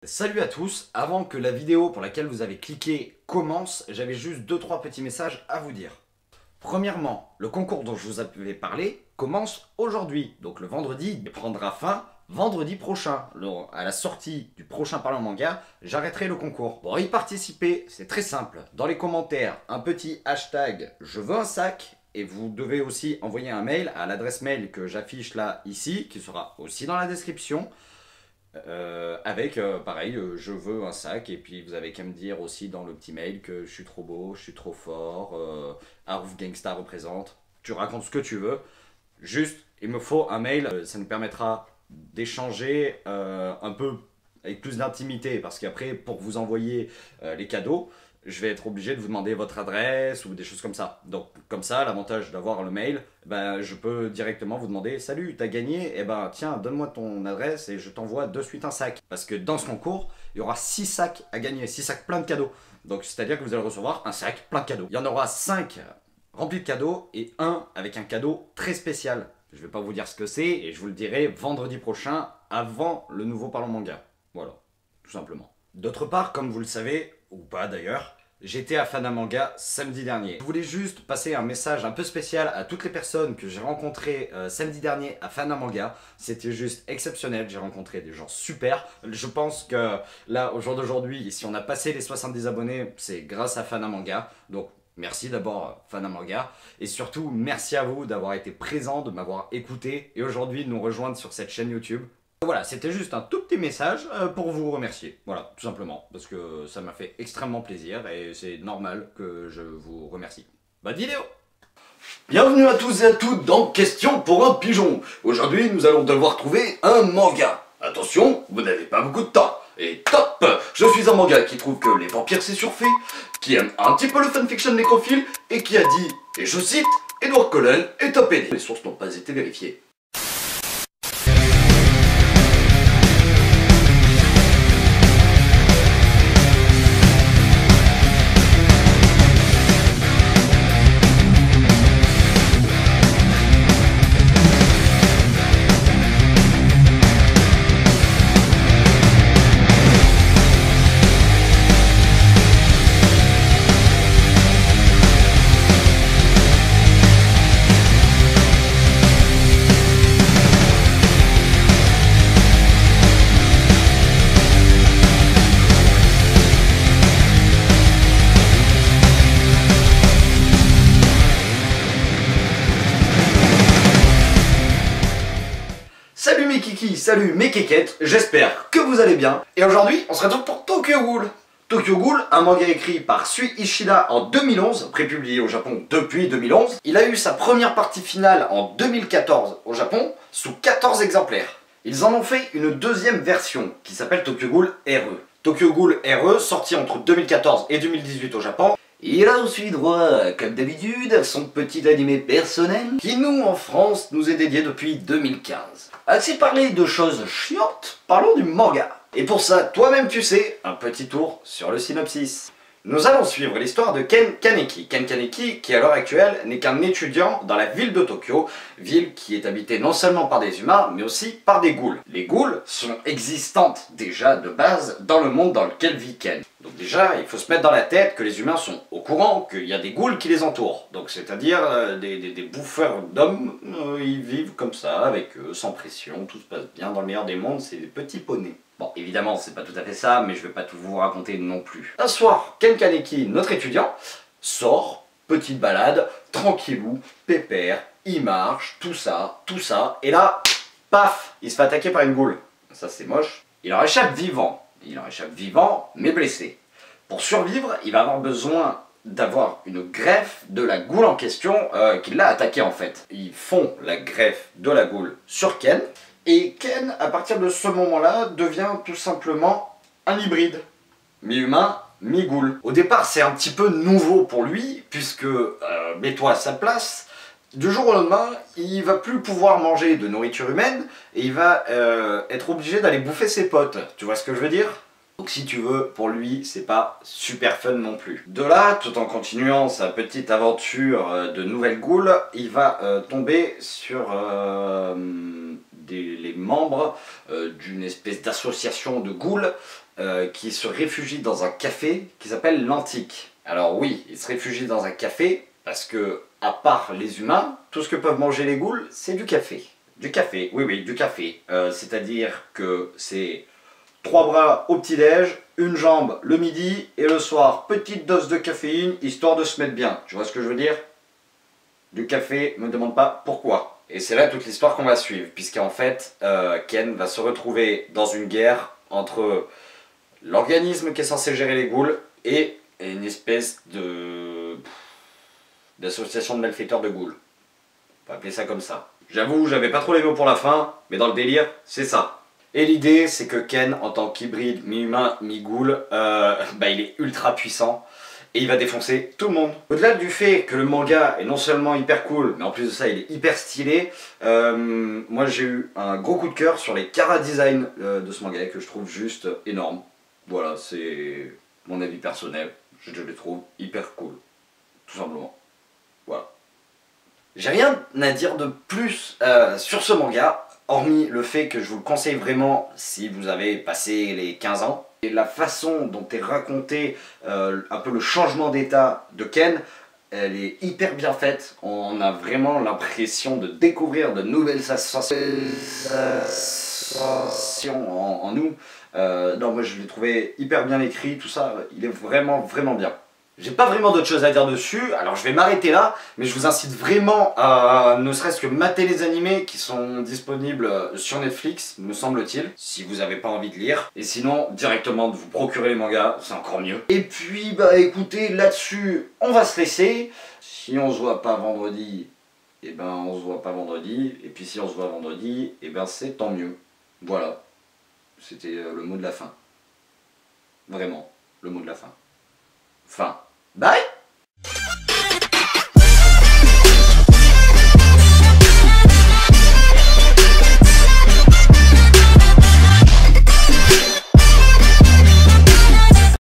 Salut à tous, avant que la vidéo pour laquelle vous avez cliqué commence, j'avais juste 2-3 petits messages à vous dire. Premièrement, le concours dont je vous avais parlé commence aujourd'hui, donc le vendredi, il prendra fin vendredi prochain. À la sortie du prochain Parlons Manga, j'arrêterai le concours. Pour y participer, c'est très simple. Dans les commentaires, un petit hashtag « Je veux un sac » et vous devez aussi envoyer un mail à l'adresse mail que j'affiche là, ici, qui sera aussi dans la description. Avec pareil, je veux un sac, et puis vous avez qu'à me dire aussi dans le petit mail que je suis trop beau, je suis trop fort, Harouf Gangsta représente, tu racontes ce que tu veux, juste il me faut un mail, ça nous permettra d'échanger un peu avec plus d'intimité, parce qu'après pour vous envoyer les cadeaux, je vais être obligé de vous demander votre adresse ou des choses comme ça. Donc comme ça, l'avantage d'avoir le mail, ben, je peux directement vous demander « Salut, t'as gagné, et ben tiens, donne-moi ton adresse et je t'envoie de suite un sac. » Parce que dans ce concours, il y aura 6 sacs à gagner, 6 sacs pleins de cadeaux. Donc c'est-à-dire que vous allez recevoir un sac plein de cadeaux. Il y en aura 5 remplis de cadeaux et un avec un cadeau très spécial. Je vais pas vous dire ce que c'est et je vous le dirai vendredi prochain avant le nouveau Parlons Manga. Voilà, tout simplement. D'autre part, comme vous le savez, ou pas d'ailleurs, j'étais à Fanamanga samedi dernier. Je voulais juste passer un message un peu spécial à toutes les personnes que j'ai rencontrées samedi dernier à Fanamanga. C'était juste exceptionnel, j'ai rencontré des gens super. Je pense que là, au jour d'aujourd'hui, si on a passé les 70 abonnés, c'est grâce à Fanamanga. Donc merci d'abord Fanamanga. Et surtout, merci à vous d'avoir été présents, de m'avoir écouté et aujourd'hui de nous rejoindre sur cette chaîne YouTube. Voilà, c'était juste un tout petit message pour vous remercier, voilà, tout simplement, parce que ça m'a fait extrêmement plaisir et c'est normal que je vous remercie. Bonne vidéo! Bienvenue à tous et à toutes dans Question pour un pigeon. Aujourd'hui, nous allons devoir trouver un manga. Attention, vous n'avez pas beaucoup de temps. Et top! Je suis un manga qui trouve que les vampires c'est surfait, qui aime un petit peu le fanfiction nécrophile, et qui a dit, et je cite, Edward Cullen est un pédé. Les sources n'ont pas été vérifiées. Salut mes kikis, salut mes kékettes, j'espère que vous allez bien. Et aujourd'hui, on se retrouve pour Tokyo Ghoul. Tokyo Ghoul, un manga écrit par Sui Ishida en 2011, prépublié au Japon depuis 2011. Il a eu sa première partie finale en 2014 au Japon, sous 14 exemplaires. Ils en ont fait une deuxième version, qui s'appelle Tokyo Ghoul RE. Tokyo Ghoul RE, sorti entre 2014 et 2018 au Japon. Il a aussi droit, comme d'habitude, à son petit animé personnel, qui nous, en France, nous est dédié depuis 2015. Assez parlé de choses chiantes, parlons du manga. Et pour ça, toi-même tu sais, un petit tour sur le synopsis. Nous allons suivre l'histoire de Ken Kaneki. Ken Kaneki, qui à l'heure actuelle n'est qu'un étudiant dans la ville de Tokyo, ville qui est habitée non seulement par des humains, mais aussi par des ghouls. Les ghouls sont existantes déjà de base dans le monde dans lequel vit Ken. Donc déjà, il faut se mettre dans la tête que les humains sont au courant qu'il y a des ghouls qui les entourent. Donc c'est-à-dire des bouffeurs d'hommes, ils vivent comme ça, avec eux, sans pression, tout se passe bien. Dans le meilleur des mondes, c'est des petits poneys. Bon, évidemment, c'est pas tout à fait ça, mais je vais pas tout vous raconter non plus. Un soir, Ken Kaneki, notre étudiant, sort, petite balade, tranquillou, pépère, il marche, tout ça, et là, paf, il se fait attaquer par une goule. Ça, c'est moche. Il en échappe vivant. Mais blessé. Pour survivre, il va avoir besoin d'avoir une greffe de la goule en question qui l'a attaqué en fait. Ils font la greffe de la goule sur Ken. Et Ken, à partir de ce moment-là, devient tout simplement un hybride. Mi-humain, mi-ghoul. Au départ, c'est un petit peu nouveau pour lui, puisque, mets-toi à sa place, du jour au lendemain, il va plus pouvoir manger de nourriture humaine, et il va être obligé d'aller bouffer ses potes. Tu vois ce que je veux dire ? Donc si tu veux, pour lui, c'est pas super fun non plus. De là, tout en continuant sa petite aventure de nouvelle ghoul, il va tomber sur les membres d'une espèce d'association de ghouls qui se réfugie dans un café qui s'appelle l'Antique. Alors oui, il se réfugie dans un café parce que, à part les humains, tout ce que peuvent manger les ghouls, c'est du café. Du café, oui, oui, du café. C'est-à-dire que c'est 3 bras au petit-déj, une jambe le midi et le soir, petite dose de caféine, histoire de se mettre bien. Tu vois ce que je veux dire? Du café, me demande pas pourquoi. Et c'est là toute l'histoire qu'on va suivre, puisqu'en fait, Ken va se retrouver dans une guerre entre l'organisme qui est censé gérer les ghouls et une espèce d'association de malfaiteurs de ghouls. On va appeler ça comme ça. J'avoue, j'avais pas trop les mots pour la fin, mais dans le délire, c'est ça. Et l'idée, c'est que Ken, en tant qu'hybride mi-humain, mi-ghoul, il est ultra puissant et il va défoncer tout le monde. Au-delà du fait que le manga est non seulement hyper cool, mais en plus de ça, il est hyper stylé, moi j'ai eu un gros coup de cœur sur les chara-design de ce manga que je trouve juste énorme. Voilà, c'est mon avis personnel, je les trouve hyper cool, tout simplement. Voilà. J'ai rien à dire de plus sur ce manga, hormis le fait que je vous le conseille vraiment si vous avez passé les 15 ans. Et la façon dont est raconté un peu le changement d'état de Ken, elle est hyper bien faite. On a vraiment l'impression de découvrir de nouvelles sensations en nous. Non, moi je l'ai trouvé hyper bien écrit, tout ça, il est vraiment bien. J'ai pas vraiment d'autre chose à dire dessus, alors je vais m'arrêter là, mais je vous incite vraiment à ne serait-ce que mater les animés qui sont disponibles sur Netflix, me semble-t-il, si vous avez pas envie de lire. Et sinon, directement de vous procurer les mangas, c'est encore mieux. Et puis, bah écoutez, là-dessus, on va se laisser. Si on se voit pas vendredi, et ben on se voit pas vendredi. Et puis si on se voit vendredi, et ben c'est tant mieux. Voilà. C'était le mot de la fin. Vraiment, le mot de la fin. Fin. Bye!